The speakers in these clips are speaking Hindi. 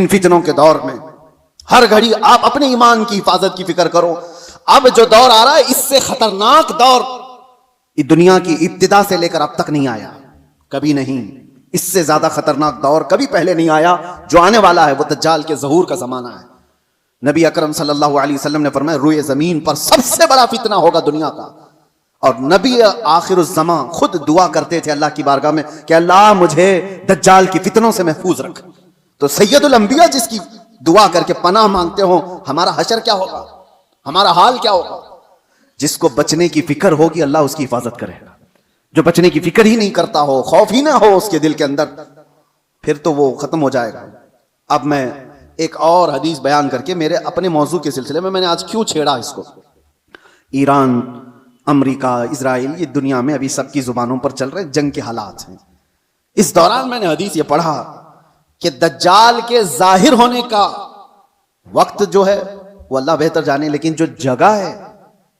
इन फितनों के दौर में हर घड़ी आप अपने ईमान की हिफाजत की फिक्र करो। अब जो दौर आ रहा है इससे खतरनाक दौर इस दुनिया की इब्तिदा से लेकर अब तक नहीं आया, कभी नहीं। इससे ज्यादा खतरनाक दौर कभी पहले नहीं आया। जो आने वाला है वो दज्जाल के ज़हूर का जमाना है। नबी अकरम सल्लल्लाहु अलैहि वसल्लम ने फरमाया रुए जमीन पर सबसे बड़ा फितना होगा दुनिया का। और नबी आखिरुज़्ज़मा खुद दुआ करते थे अल्लाह की बारगाह में कि अल्लाह मुझे दज्जाल की फितनों से महफूज रख। तो सैयदुल अंबिया जिसकी दुआ करके पनाह मांगते हो, हमारा हशर क्या होगा, हमारा हाल क्या होगा। जिसको बचने की फिक्र होगी अल्लाह उसकी हिफाजत करेगा। जो बचने की फिक्र ही नहीं करता हो, खौफ ही ना हो उसके दिल के अंदर, फिर तो वो खत्म हो जाएगा। अब मैं एक और हदीस बयान करके मेरे अपने मौजू के सिलसिले में, मैंने आज क्यों छेड़ा इसको, ईरान, अमेरिका, इजराइल, ये दुनिया में अभी सबकी जुबानों पर चल रहे जंग के हालात हैं। इस दौरान मैंने हदीस ये पढ़ा कि दज्जाल के जाहिर होने का वक्त जो है वो अल्लाह बेहतर जाने, लेकिन जो जगह है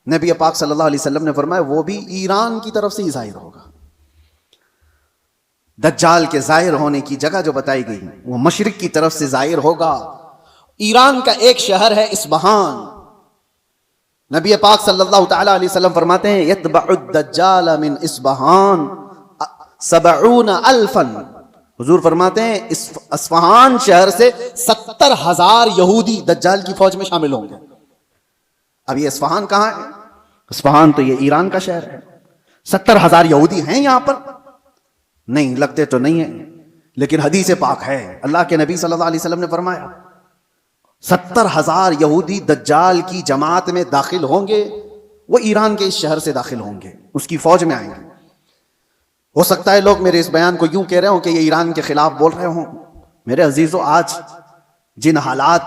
नबी पाक सल्लल्लाहु अलैहि वसल्लम ने फरमाया वो भी ईरान की तरफ से ही जाहिर होगा। दज्जाल के जाहिर होने की जगह जो बताई गई वो मशरिक की तरफ से जाहिर होगा। ईरान का एक शहर है इस्फहान। नबी पाक सल्लल्लाहु तआला अलैहि वसल्लम फरमाते हैं यतबउद दज्जाल मिन इस्फहान 70,000। हुजूर फरमाते हैं इस इस्फहान शहर से 70,000 यहूदी दज्जाल की फौज में शामिल होंगे। अब ये इस्फहान कहां है? इस्फहान तो ये ईरान का शहर है। 70,000 यहूदी हैं यहां पर? नहीं, लगते तो नहीं है, लेकिन हदीस पाक है। अल्लाह के नबी सल्लल्लाहु अलैहि वसल्लम ने फरमाया 70,000 यहूदी दज्जाल की जमात में दाखिल होंगे। वो ईरान के इस शहर से दाखिल होंगे, उसकी फौज में आएंगे। हो सकता है लोग मेरे इस बयान को यूं कह रहे हो कि ये ईरान के खिलाफ बोल रहे हो। मेरे अजीजों, आज जिन हालात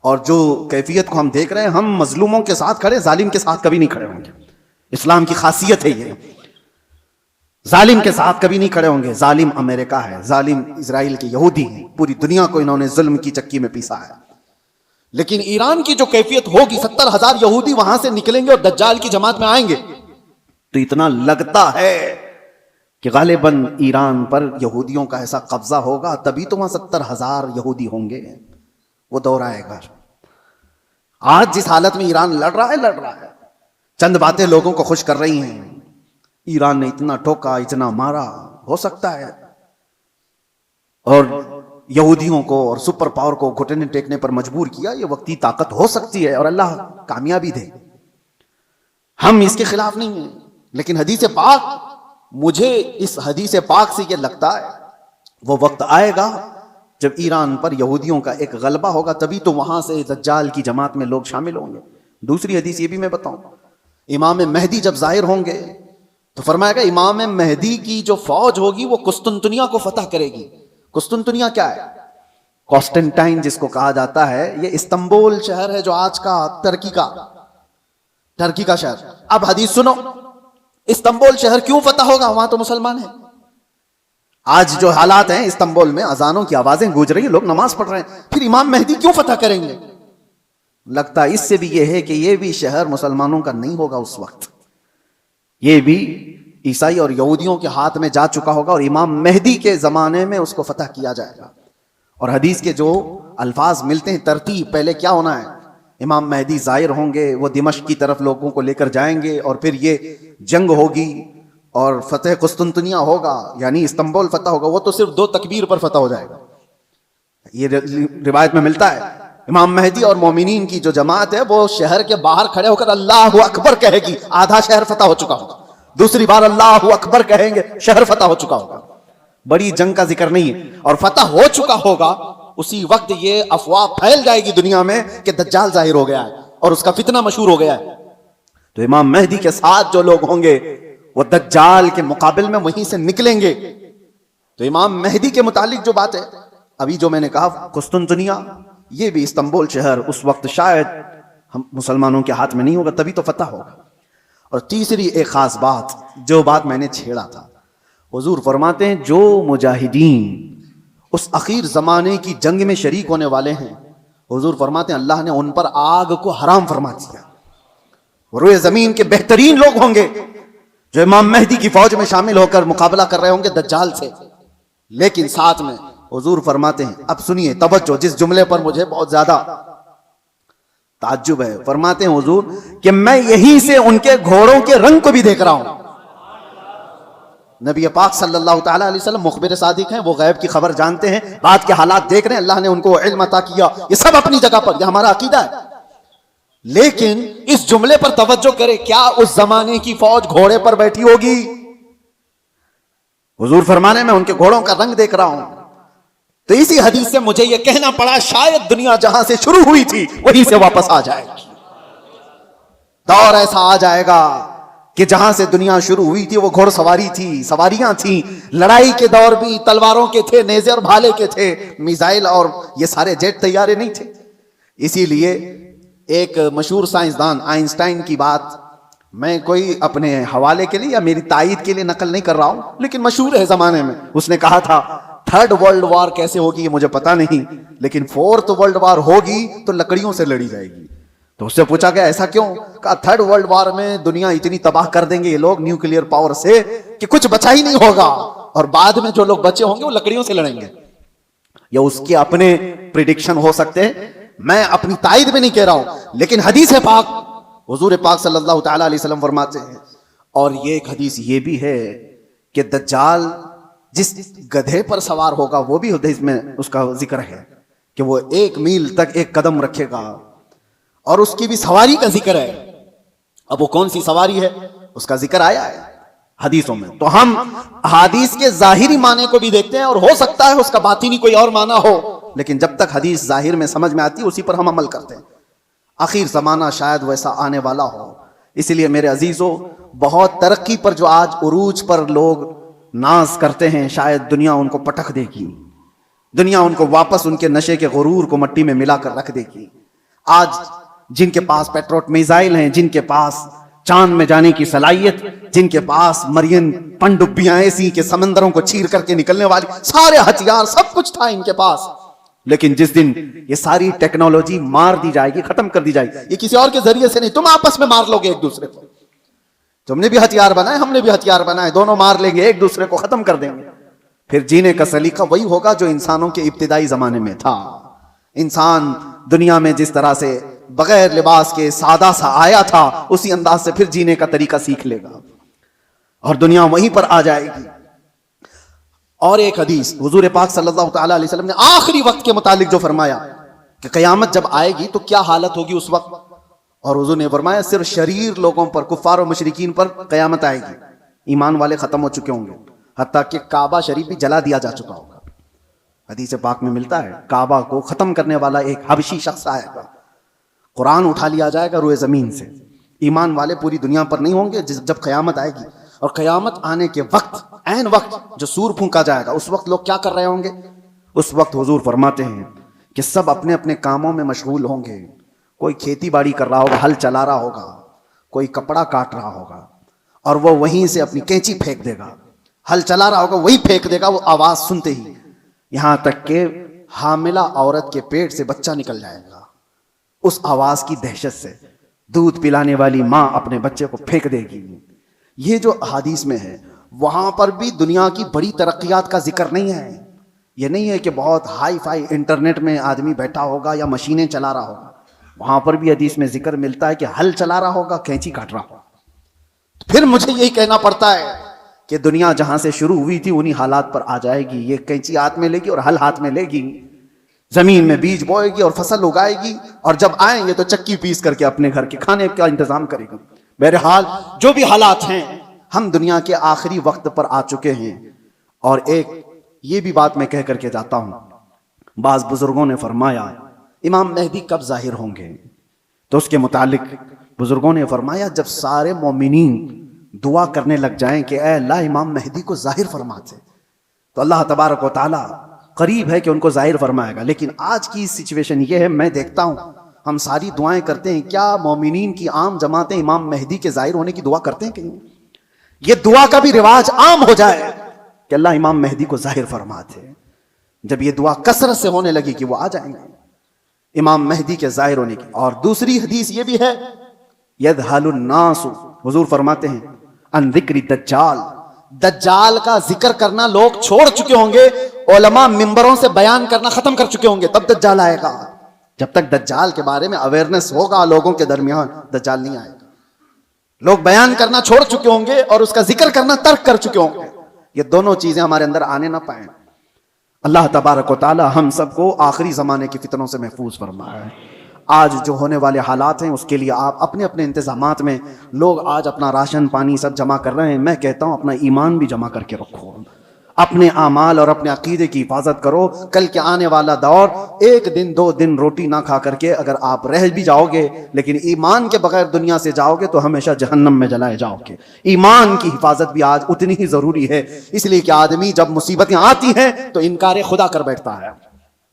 और जो कैफियत को हम देख रहे हैं, हम मजलूमों के साथ खड़े, जालिम के साथ कभी नहीं खड़े होंगे। इस्लाम की खासियत है ये, जालिम के साथ कभी नहीं खड़े होंगे। जालिम अमेरिका है, जालिम इजराइल के यहूदी हैं, पूरी दुनिया को इन्होंने जुल्म की चक्की में पीसा है। लेकिन ईरान की जो कैफियत होगी, 70,000 यहूदी वहां से निकलेंगे और दज्जाल की जमात में आएंगे, तो इतना लगता है कि गालिबन ईरान पर यहूदियों का ऐसा कब्जा होगा, तभी तो वहां 70,000 यहूदी होंगे। वो दौर आएगा। आज जिस हालत में ईरान लड़ रहा है, चंद बातें लोगों को खुश कर रही हैं। ईरान ने इतना ठोका, इतना मारा, हो सकता है, और यहूदियों को और सुपर पावर को घुटने टेकने पर मजबूर किया। ये वक्ती ताकत हो सकती है और अल्लाह कामयाबी दे, हम इसके खिलाफ नहीं है। लेकिन हदीस पाक, मुझे इस हदीस पाक से ये लगता है वो वक्त आएगा जब ईरान पर यहूदियों का एक गलबा होगा, तभी तो वहां से दज्जाल की जमात में लोग शामिल होंगे। दूसरी हदीस ये भी मैं बताऊं, इमाम मेहदी जब जाहिर होंगे तो फरमाएगा इमाम मेहदी की जो फौज होगी वो कुस्तुनतुनिया को फतह करेगी। कुस्तुनतुनिया क्या है? कॉन्स्टेंटाइन जिसको कहा जाता है, ये इस्तांबुल शहर है जो आज का टर्की का शहर। अब हदीस सुनो, इस्तांबुल शहर क्यों फतह होगा? वहां तो मुसलमान है। आज जो हालात हैं इस्तांबुल में, अजानों की आवाजें गूंज रही हैं, लोग नमाज पढ़ रहे हैं, फिर इमाम मेहदी क्यों फतह करेंगे? लगता इससे भी यह है कि यह भी शहर मुसलमानों का नहीं होगा उस वक्त, ये भी ईसाई और यहूदियों के हाथ में जा चुका होगा और इमाम मेहदी के जमाने में उसको फतह किया जाएगा। और हदीस के जो अल्फाज मिलते हैं, तरतीब, पहले क्या होना है, इमाम मेहदी जाहिर होंगे, वो दिमश्क की तरफ लोगों को लेकर जाएंगे और फिर ये जंग होगी और फतेह कुस्तुनतुनिया होगा, यानी इस्तांबुल फतह होगा। वो तो सिर्फ 2 तकबीर पर फतह हो जाएगा। ये रिवायत में मिलता है इमाम मेहदी और मोमिनीन की जो जमात है वो शहर के बाहर खड़े होकर अल्लाहु अकबर कहेगी, आधा शहर फतह हो चुका होगा। दूसरी बार अल्लाहु अकबर कहेंगे, शहर फतह हो चुका होगा। बड़ी जंग का जिक्र नहीं है। और फतह हो चुका होगा, उसी वक्त ये अफवाह फैल जाएगी दुनिया में कि दज्जाल जाहिर हो गया है और उसका फितना मशहूर हो गया है। तो इमाम मेहदी के साथ जो लोग होंगे वो दज्जाल के मुकाबिल में वहीं से निकलेंगे। तो इमाम मेहदी के मुतालिक जो बात है, अभी जो मैंने कहा कुस्तुनतुनिया, ये भी इस्तांबुल शहर उस वक्त शायद हम मुसलमानों के हाथ में नहीं होगा, तभी तो फतह होगा। और तीसरी एक खास बात, जो बात मैंने छेड़ा था, हुजूर फरमाते हैं जो मुजाहिदीन उस आखिर जमाने की जंग में शरीक होने वाले हैं, हुजूर फरमाते हैं अल्लाह ने उन पर आग को हराम फरमा दिया। रुए जमीन के बेहतरीन लोग होंगे जो इमाम मेहदी की फौज में शामिल होकर मुकाबला कर रहे होंगे दज्जाल से, लेकिन साथ में हुजूर फरमाते हैं, अब सुनिए तवज्जो, जिस जुमले पर मुझे बहुत ज्यादा ताज्जुब है। फरमाते हैं हुजूर कि मैं यहीं से उनके घोड़ों के रंग को भी देख रहा हूं। नबी पाक सल्लल्लाहु तआला अलैहि वसल्लम मुखबिर सादिक हैं, वो गैब की खबर जानते हैं, रात के हालात देख रहे हैं, अल्लाह ने उनको इल्म अता किया। ये सब अपनी जगह पर, यह हमारा अकीदा है। लेकिन इस जुमले पर तवज्जो करें, क्या उस जमाने की फौज घोड़े पर बैठी होगी? हुजूर फरमाने में उनके घोड़ों का रंग देख रहा हूं। तो इसी हदीस से मुझे यह कहना पड़ा, शायद दुनिया जहां से शुरू हुई थी वहीं से वापस आ जाएगी। दौर ऐसा आ जाएगा कि जहां से दुनिया शुरू हुई थी वो घोड़सवारी थी, सवारियां थी, लड़ाई के दौर भी तलवारों के थे, नेज़े और भाले के थे, मिसाइल और ये सारे जेट तैयारे नहीं थे। इसीलिए एक मशहूर साइंसदान आइंस्टाइन की बात मैं कोई अपने हवाले के लिए या मेरी तायीद के लिए नकल नहीं कर रहा हूं, लेकिन मशहूर है जमाने में। उसने कहा था थर्ड वर्ल्ड वॉर कैसे होगी ये मुझे पता नहीं, लेकिन फोर्थ वर्ल्ड वॉर होगी तो लकड़ियों से लड़ी जाएगी। तो उससे पूछा गया ऐसा क्यों? कहा थर्ड वर्ल्ड वॉर में दुनिया इतनी तबाह कर देंगे ये लोग न्यूक्लियर पावर से कि कुछ बचा ही नहीं होगा, और बाद में जो लोग बचे होंगे वो लकड़ियों से लड़ेंगे। या उसके अपने प्रिडिक्शन हो सकते हैं, मैं अपनी तायद में नहीं कह रहा हूं, लेकिन हदीस है पाक, हुजूर पाक सल्लल्लाहु तआला अलैहि वसल्लम फरमाते हैं। और ये एक हदीस ये भी है कि दज्जाल जिस गधे पर सवार होगा, वो भी हदीस में उसका जिक्र है कि वो 1 मील तक एक कदम रखेगा, और उसकी भी सवारी का जिक्र है। अब वो कौन सी सवारी है उसका जिक्र आया है हदीसों में। तो हम हदीस के जाहिरी माने को भी देखते हैं, और हो सकता है उसका बातिनी कोई और माना हो, लेकिन जब तक हदीस जाहिर में समझ में आती है उसी पर हम अमल करते हैं। आखिर जमाना शायद वैसा आने वाला हो। इसलिए मेरे अजीजों, बहुत तरक्की पर जो आज उरूज पर लोग नाज करते हैं, शायद दुनिया उनको पटक देगी, दुनिया उनको वापस उनके नशे के गुरूर को मट्टी में मिलाकर रख देगी। आज जिनके पास पेट्रोट मिसाइल हैं, जिनके पास चांद में जाने की सलाहियत, जिनके पास मरियन पनडुब्बियां ऐसी के समंदरों को चीर करके निकलने वाली सारे हथियार, सब कुछ था इनके पास, लेकिन जिस दिन ये सारी टेक्नोलॉजी मार दी जाएगी, खत्म कर दी जाएगी, ये किसी और के जरिए से नहीं, तुम आपस में मार लोगे एक दूसरे को। तुमने भी हथियार बनाए, हमने भी हथियार बनाए, दोनों मार लेंगे, एक दूसरे को खत्म कर देंगे। फिर जीने का सलीका वही होगा जो इंसानों के इब्तिदाई जमाने में था। इंसान दुनिया में जिस तरह से बगैर लिबास के सादा सा आया था, उसी अंदाज से फिर जीने का तरीका सीख लेगा, और दुनिया वहीं पर आ जाएगी। और एक हदीस हुजूर पाक सल्लल्लाहु तआला अलैहि वसल्लम ने आखिरी वक्त के मुतालिक जो फरमाया कि कयामत जब आएगी तो क्या हालत होगी उस वक्त, और हुजूर ने फरमाया सिर्फ शरीर लोगों पर, कुफार और मुशरिकीन पर कयामत आएगी, ईमान वाले खत्म हो चुके होंगे, हत्ता कि काबा शरीफ भी जला दिया जा चुका होगा। हदीस पाक में मिलता है काबा को खत्म करने वाला एक हबशी शख्स आएगा, कुरान उठा लिया जाएगा रुए जमीन से। ईमान वाले पूरी दुनिया पर नहीं होंगे जब कयामत आएगी, और कयामत आने के वक्त, ऐन वक्त जो सूर फूंका जाएगा, उस वक्त लोग क्या कर रहे होंगे? उस वक्त हुजूर फरमाते हैं कि सब अपने अपने कामों में मशगूल होंगे। कोई खेती बाड़ी कर रहा होगा, हल चला रहा होगा, कोई कपड़ा काट रहा होगा, और वो वहीं से अपनी कैंची फेंक देगा, हल चला रहा होगा वही फेंक देगा, वो आवाज सुनते ही, यहां तक कि हामिला औरत के पेट से बच्चा निकल जाएगा। उस आवाज की दहशत से दूध पिलाने वाली मां अपने बच्चे को फेंक देगी। ये जो हदीस में है, वहां पर भी दुनिया की बड़ी तरक्कियात का जिक्र नहीं है। यह नहीं है कि बहुत हाई फाई इंटरनेट में आदमी बैठा होगा या मशीनें चला रहा होगा, वहां पर भी हदीस में जिक्र मिलता है कि हल चला रहा होगा, कैंची काट रहा होगा। फिर मुझे यही कहना पड़ता है कि दुनिया जहां से शुरू हुई थी उन्हीं हालात पर आ जाएगी। ये कैंची हाथ में लेगी और हल हाथ में लेगी, जमीन में बीज बोएगी और फसल उगाएगी, और जब आएंगे तो चक्की पीस करके अपने घर के खाने का इंतजाम करेगी। बहरहाल जो भी हालात हैं, हम दुनिया के आखिरी वक्त पर आ चुके हैं। और एक ये भी बात मैं कह करके जाता हूं, बाज बुजुर्गों ने फरमाया इमाम मेहदी कब जाहिर होंगे, तो उसके मुतालिक बुजुर्गों ने फरमाया जब सारे मोमिनीन दुआ करने लग जाएं कि ऐ अल्लाह इमाम मेहदी को जाहिर फरमाते, तो अल्लाह तबारक व तआला करीब है कि उनको जाहिर फरमाएगा। लेकिन आज की सिचुएशन ये है, मैं देखता हूं हम सारी दुआएं करते हैं, क्या मोमिनीन की आम जमातें इमाम मेहदी के जाहिर होने की दुआ करते हैं? कहीं ये दुआ का भी रिवाज आम हो जाए कि अल्लाह इमाम मेहदी को जाहिर फरमाते। जब ये दुआ कसरत से होने लगी कि वो आ जाएंगे इमाम मेहदी के जाहिर होने की। और दूसरी हदीस ये भी है, यदहलुन नासु, हुजूर फरमाते हैं अन जिक्री दज्जाल, दज्जाल का जिक्र करना लोग छोड़ चुके होंगे, उलमा मिंबरों से बयान करना खत्म कर चुके होंगे, तब दज्जाल आएगा। जब तक दज्जाल के बारे में अवेयरनेस होगा लोगों के दरमियान, दज्जाल नहीं आएगा। लोग बयान करना छोड़ चुके होंगे और उसका जिक्र करना तर्क कर चुके होंगे। ये दोनों चीजें हमारे अंदर आने ना पाए। अल्लाह तबारक व तआला हम सबको आखिरी जमाने की फितनों से महफूज फरमाए। आज जो होने वाले हालात हैं उसके लिए आप अपने अपने इंतजामात में, लोग आज अपना राशन पानी सब जमा कर रहे हैं, मैं कहता हूं अपना ईमान भी जमा करके रखो, अपने आमाल और अपने अकीदे की हिफाजत करो। कल के आने वाला दौर, एक दिन 2 दिन रोटी ना खा करके अगर आप रह भी जाओगे लेकिन ईमान के बगैर दुनिया से जाओगे तो हमेशा जहन्नम में जलाए जाओगे। ईमान की हिफाजत भी आज उतनी ही जरूरी है, इसलिए कि आदमी जब मुसीबतें आती हैं तो इनकार खुदा कर बैठता है,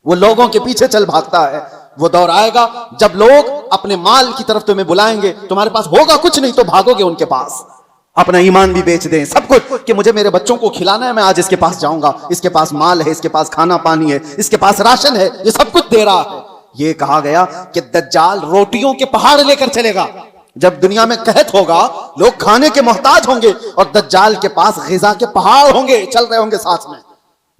वो लोगों के पीछे चल भागता है। वो दौर आएगा जब लोग अपने माल की तरफ तुम्हें बुलाएंगे, तुम्हारे पास होगा कुछ नहीं तो भागोगे उनके पास, अपना ईमान भी बेच दें, सब कुछ, कि मुझे मेरे बच्चों को खिलाना है, मैं आज इसके पास जाऊंगा, इसके पास माल है, इसके पास खाना पानी है, इसके पास राशन है, ये सब कुछ दे रहा है। ये कहा गया कि दज्जाल रोटियों के पहाड़ लेकर चलेगा। जब दुनिया में कहत होगा, लोग खाने के मोहताज होंगे और दज्जाल के पास ग़िज़ा के पहाड़ होंगे, चल रहे होंगे साथ में।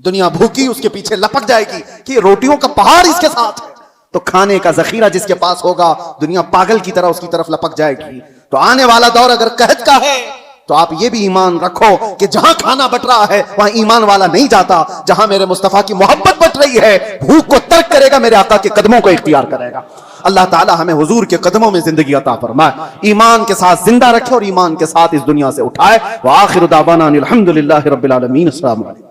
दुनिया भूखी उसके पीछे लपक जाएगी कि रोटियों का पहाड़ इसके साथ है, तो खाने का जखीरा जिसके पास होगा दुनिया पागल की तरह उसकी तरफ लपक जाएगी। तो आने वाला दौर अगर कहत का है तो आप ये भी ईमान रखो कि जहां खाना बट रहा है वहां ईमान वाला नहीं जाता। जहां मेरे मुस्तफा की मोहब्बत बट रही है, भूख को तर्क करेगा, मेरे आका के कदमों को इख्तियार करेगा। अल्लाह ताला हमें हुजूर के कदमों में जिंदगी अता फरमाए, ईमान के साथ जिंदा रखे और ईमान के साथ इस दुनिया से उठाए। व आखिर दावाना अनिल हम्दुलिल्लाहि रब्बिल आलमीन। अस्सलामु अलैकुम।